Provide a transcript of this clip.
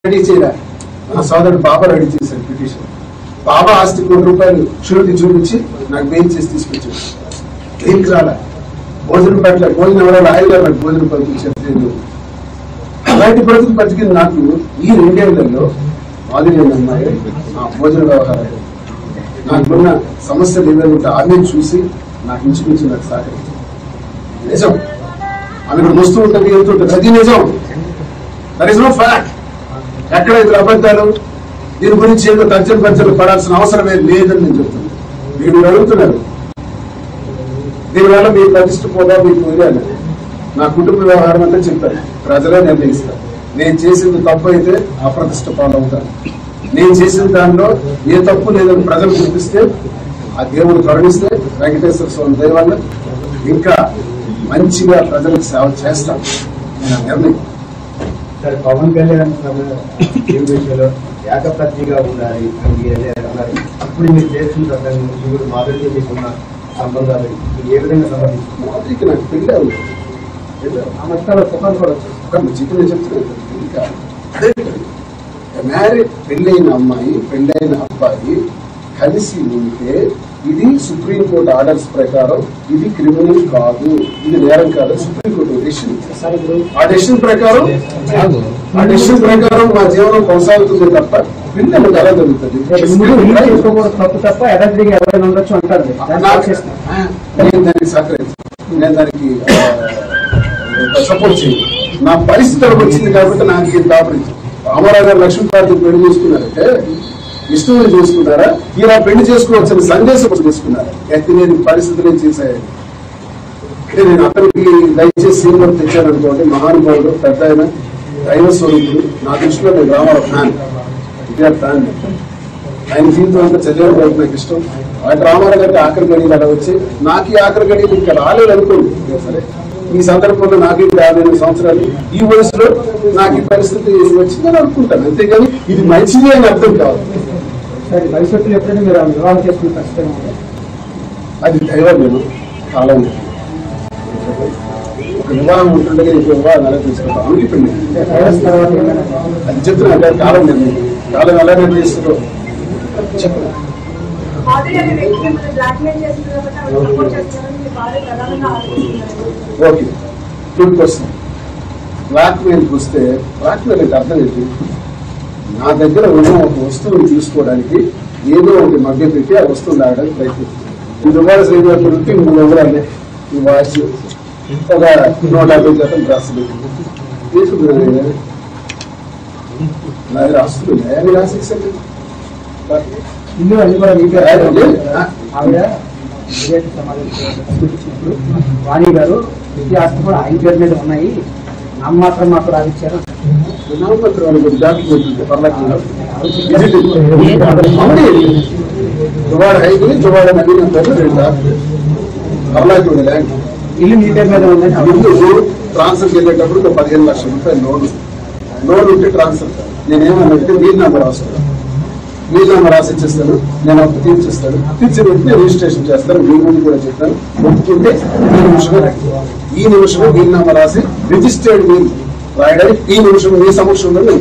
Ready చేయరా నా సోదరుడు బాబా రెడీ చేశాడు పిటిషన్. బాబా ఆస్తి ₹1 కోటి షూరిటీ చూపించి నాకు బెయిల్ చేసి తీసుకొచ్చాడు. దేనికి రాలా, భోజనం పెట్టలే, భోజనం ఎవరైనా ఆయన నాకు భోజనం పంపించారు. అలాంటి బ్రతుకు బతికింది నాకు ఈ 2 ఏళ్లలో. మాదిరి అమ్మాయి నా భోజన వ్యవహారాలు నాకున్న సమస్యలు ఏమైనా ఆమె చూసి నాకు ఇంచుమించి నాకు సహకరించింది. నిజం, ఆమె ఇక్కడ వస్తూ ఉంటుంది వెళ్తుంటుంది, అది నిజం. That is no fact. ఎక్కడ ఇద్దరు అబద్ధాలు, దీని గురించి ఏదో తర్జన పడాల్సిన అవసరం ఏది లేదని నేను చెప్తున్నాను. మీరు అడుగుతున్నారు దీనివల్ల మీ ప్రతిష్ట పోదా మీకు పోయాను. నా కుటుంబ వ్యవహారం అంతా చెప్పాను, ప్రజలే నిర్ణయిస్తారు. నేను చేసింది తప్పు అయితే అప్రతిష్ట పాలవుతాను. నేను చేసిన దానిలో ఏ తప్పు లేదని ప్రజలు చూపిస్తే ఆ దేవుడు కరుణిస్తే వెంకటేశ్వర స్వామి దయ వల్ల ఇంకా మంచిగా ప్రజలకు సేవ చేస్తాను నేను నిర్ణయం. పవన్ కళ్యాణ్ ఏకప్రతిగా ఉండాలి అప్పుడు మీరు చేస్తున్న మాదిరిగా మీకున్న సంబంధాలు ఏ విధంగా సంబంధించి మాదిరికి నాకు పెళ్ళి అవుతుంది. ఆ మధ్యలో సుఖాలు కూడా వచ్చాయి. చికెన్ చెప్తున్నాను ఇంకా అదే మ్యారేజ్, పెళ్ళైన అమ్మాయి పెళ్ళైన అబ్బాయి కలిసి ఉంటే ఇది సుప్రీంకోర్టు ఆర్డర్స్ ప్రకారం ఇది క్రిమినల్ కాదు, ఇది నేరం కాదు. సుప్రీంకోర్టు డెసిషన్, ఆ డెసిషన్ ప్రకారం మా జీవనం కొనసాగుతుంది తప్ప పిల్లలు ఎలా జరుగుతుంది తప్పు తప్ప ఎడతిగా ఎవరైనా ఉండొచ్చు అంటారు. నేను దానికి సహకరించాను, నేను దానికి సపోర్ట్ చేయాలి. నా పరిస్థితి వచ్చింది కాబట్టి నాకు ఇది దాపరించింది. రామారావు గారు లక్ష్మీపార్టీ పెళ్లి చేసుకున్నారంటే ఇష్టం చేసుకున్నారా, ఇలా పెళ్లి చేసుకోవచ్చని సందేశం చేసుకున్నారా? ఎత్తిలేని పరిస్థితులే చేశాయని నేను అతనికి దయచేసి సీనియర్ తెచ్చాను అనుకోండి. మహానుభావుడు, పెద్ద ఆయన, దైవ స్వరూపుడు. నా దృష్టిలో నేను రామారావు ఫ్యాన్, విద్యార్థి ఫ్యాన్. ఆయన జీవితం అంతా చదివేవాడు నాకు ఇష్టం. అటు రామారావు గారికి ఆఖరి గడియలు అలా వచ్చి నాకు ఈ ఆఖరి గడియలు ఇంకా రాలేదు అనుకోండి. సరే, ఈ సందర్భంలో నాకు 58 సంవత్సరాలు, ఈ వయసులో నాకు ఈ పరిస్థితి వచ్చిందని అనుకుంటాను. అంతేగాని ఇది మంచిది అని అర్థం కాదు. భవిష్యత్తులో ఎప్పుడైనా మీరు వివాహం చేసుకునే ఖచ్చితంగా అది దైవం. నేను కాలం ఒక వివాహం ఉంటుండగా ఇంకో వివాహం ఎలా తీసుకుంటాం అనుకుంటుంది. అది చెప్తున్నా కాలం నిర్ణయం, కాలం ఎలా నిర్ణయిస్తుందో చెప్పండి. Okay, good question. బ్లాక్ మెయిల్కి వస్తే బ్లాక్ మెయిల్ అంటే అర్థం ఏంటి? నా దగ్గర ఉన్న ఒక వస్తువుని తీసుకోవడానికి ఏదో ఒకటి మధ్య పెట్టి ఆ వస్తువుని లాగడానికి ప్రయత్నిస్తుంది. ₹2 300 ఈ వాచ్, ఒక 150 డ్రెస్సులు తీసుకుంటున్నాను. నాది రాస్తుంది అవి రాసేసండి. ఇల్లు అన్ని కూడా ఆవిడ వాణి గారు ప్రతి ఆస్తి కూడా ఆయన పేరు మీద ఉన్నాయి, నామమాత్రం మాకు రావిచ్చారు. ఇల్లు మీ పేరు మీద ఉంది. ట్రాన్స్ఫర్కి వెళ్ళేటప్పుడు ఒక ₹15 లక్షల లోన్ ఉంటే ట్రాన్స్ఫర్. నేనేమన్నంటే వీలునామా రాస్తాను, వీలునామా రాసి ఇచ్చేస్తాను, నేను అప్పుడు తీర్చిస్తాను. తీర్చిన వెంటనే రిజిస్ట్రేషన్ చేస్తాను. మీ ముందు కూడా చెప్తాను. ఒప్పుకుంటే ఈ నిమిషమే వీలునామా రాసి రిజిస్టర్డ్ వీల్ రాయడానికి ఈ నిమిషం మీ సమక్షంలో నేను